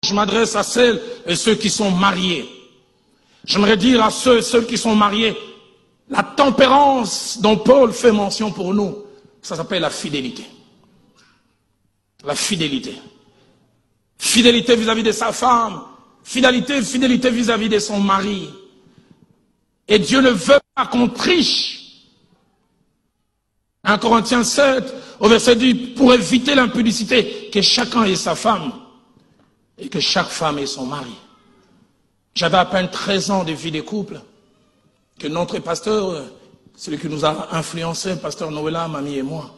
Je m'adresse à celles et ceux qui sont mariés. J'aimerais dire à ceux et celles qui sont mariés, la tempérance dont Paul fait mention pour nous, ça s'appelle la fidélité. La fidélité. Fidélité vis-à-vis de sa femme. Fidélité vis-à-vis de son mari. Et Dieu ne veut pas qu'on triche. 1 Corinthiens 7, au verset 10, pour éviter l'impudicité, que chacun ait sa femme et que chaque femme ait son mari. J'avais à peine 13 ans de vie de couple, que notre pasteur, celui qui nous a influencé, pasteur Noëlla, mamie et moi,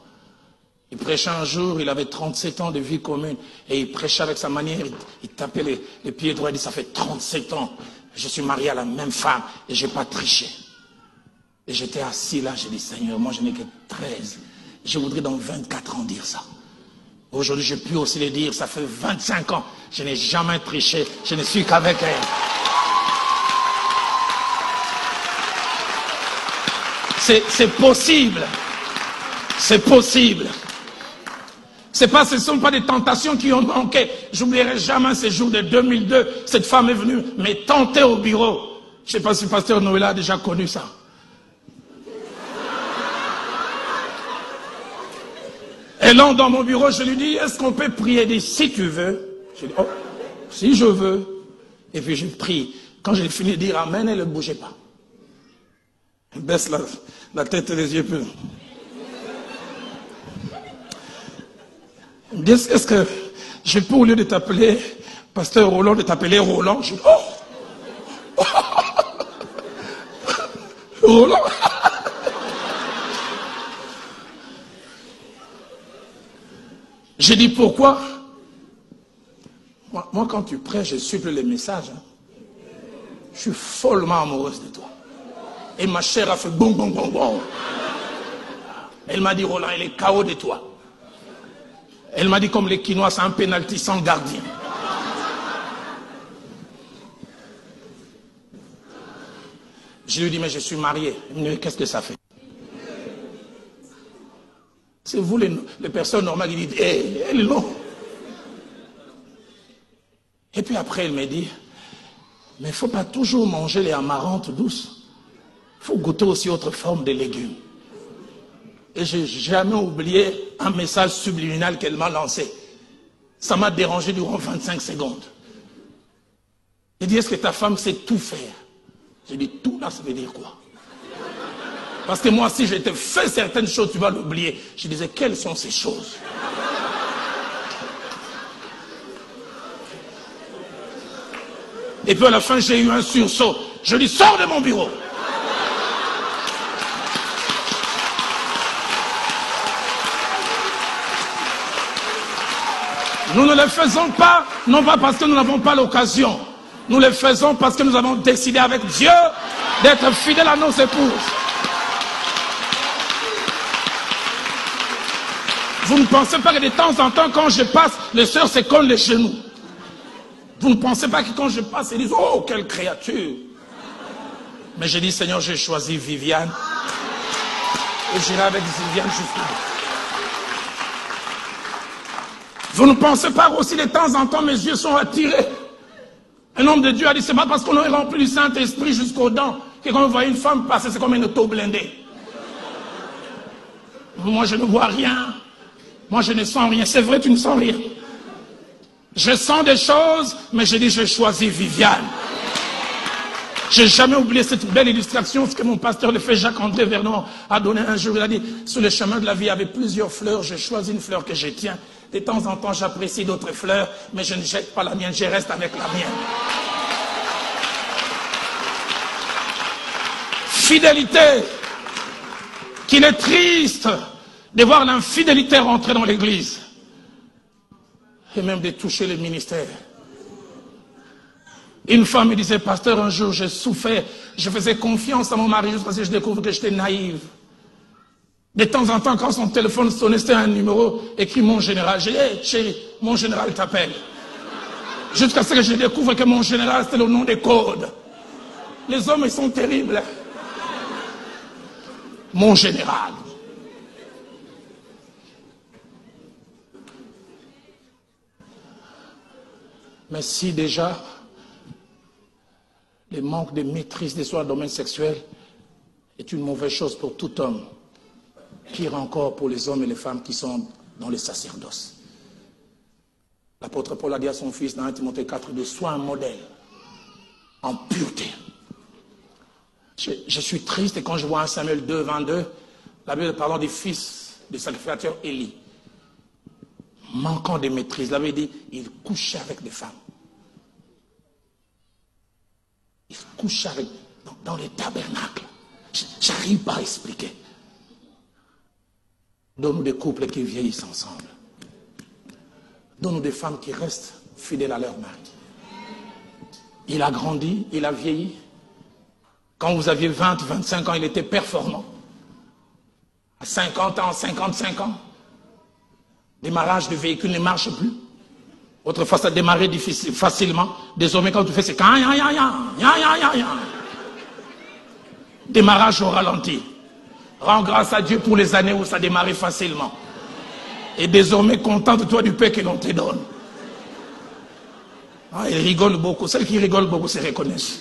il prêchait un jour, il avait 37 ans de vie commune, et il prêchait avec sa manière, il tapait les pieds droits, il dit, ça fait 37 ans, je suis marié à la même femme, et je n'ai pas triché. Et j'étais assis là, j'ai dit, Seigneur, moi je n'ai que 13, je voudrais dans 24 ans dire ça. Aujourd'hui, je peux aussi le dire, ça fait 25 ans, je n'ai jamais triché, je ne suis qu'avec elle. C'est possible. C'est possible. Ce ne sont pas des tentations qui ont manqué. J'oublierai jamais ce jour de 2002. Cette femme est venue me tenter au bureau. Je ne sais pas si le pasteur Noëlla a déjà connu ça. Elle entre dans mon bureau, je lui dis, est-ce qu'on peut prier? Elle dit, si tu veux. Je dis, oh, si je veux. Et puis je prie. Quand j'ai fini de dire amen, elle ne bougeait pas. Elle baisse la tête et les yeux. Elle me dit, est-ce que je peux, au lieu de t'appeler pasteur Roland, de t'appeler Roland? Je dis, oh, Roland. J'ai dit, pourquoi? Moi, quand tu prêches, je suis les messages. Hein. Je suis follement amoureuse de toi. Et ma chair a fait bon, bon, bon, bon. Elle m'a dit, Roland, il est KO de toi. Elle m'a dit, comme les Quinois, c'est un pénalty sans gardien. Je lui ai dit, mais je suis marié. Elle me dit, qu'est-ce que ça fait? C'est vous les personnes normales qui dites, elle non. Et puis après, elle me dit, mais il ne faut pas toujours manger les amarantes douces. Il faut goûter aussi autre forme de légumes. Et je n'ai jamais oublié un message subliminal qu'elle m'a lancé. Ça m'a dérangé durant 25 secondes. Elle dit, est-ce que ta femme sait tout faire? J'ai dit, tout là, ça veut dire quoi? Parce que moi, si je te fais certaines choses, tu vas l'oublier. Je disais, quelles sont ces choses? Et puis à la fin, j'ai eu un sursaut. Je lui sors de mon bureau. Nous ne le faisons pas, non pas parce que nous n'avons pas l'occasion. Nous le faisons parce que nous avons décidé avec Dieu d'être fidèles à nos épouses. Vous ne pensez pas que de temps en temps, quand je passe, les sœurs se collent les genoux. Vous ne pensez pas que quand je passe, ils disent, oh, quelle créature. Mais j'ai dit, Seigneur, j'ai choisi Viviane. Et j'irai avec Viviane jusqu'au bout. Vous ne pensez pas aussi de temps en temps, mes yeux sont attirés. Un homme de Dieu a dit, c'est pas parce qu'on est rempli du Saint-Esprit jusqu'aux dents que quand on voit une femme passer, c'est comme une auto blindée. Moi, je ne vois rien. Moi, je ne sens rien. C'est vrai, tu ne sens rien. Je sens des choses, mais je dis, j'ai choisi Viviane. Je n'ai jamais oublié cette belle illustration, ce que mon pasteur, le fait Jacques-André Vernon, a donné un jour. Il a dit, sur le chemin de la vie, il y avait plusieurs fleurs. Je choisis une fleur que je tiens. De temps en temps, j'apprécie d'autres fleurs, mais je ne jette pas la mienne, je reste avec la mienne. Fidélité, qu'il est triste de voir l'infidélité rentrer dans l'église. Et même de toucher le ministère. Une femme me disait, pasteur, un jour j'ai souffert, je faisais confiance à mon mari jusqu'à ce que je découvre que j'étais naïve. De temps en temps, quand son téléphone sonnait, c'était un numéro écrit mon général. J'ai dit, hey, chérie, mon général t'appelle. Jusqu'à ce que je découvre que mon général, c'était le nom des codes. Les hommes, ils sont terribles. Mon général. Mais si déjà le manque de maîtrise des soins dans le domaine sexuel est une mauvaise chose pour tout homme, pire encore pour les hommes et les femmes qui sont dans le sacerdoce. L'apôtre Paul a dit à son fils dans 1 Timothée 4:2, sois un modèle en pureté. Je suis triste quand je vois 1 Samuel 2:22, la Bible parlant des fils du sacrificateur Élie, manquant de maîtrise. La Bible dit, il couchait avec des femmes. Il couchait avec, dans les tabernacles. J'arrive pas à expliquer. Donne-nous des couples qui vieillissent ensemble. Donne-nous des femmes qui restent fidèles à leur mari. Il a grandi, il a vieilli. Quand vous aviez 20, 25 ans, il était performant. À 50 ans, 55 ans, démarrage de véhicule ne marche plus. Autrefois, ça démarrait facilement. Désormais, quand tu fais, c'est démarrage au ralenti. Rends grâce à Dieu pour les années où ça démarrait facilement. Et désormais, contente-toi du paix que l'on te donne. Ah, il rigole beaucoup. Celles qui rigolent beaucoup se reconnaissent.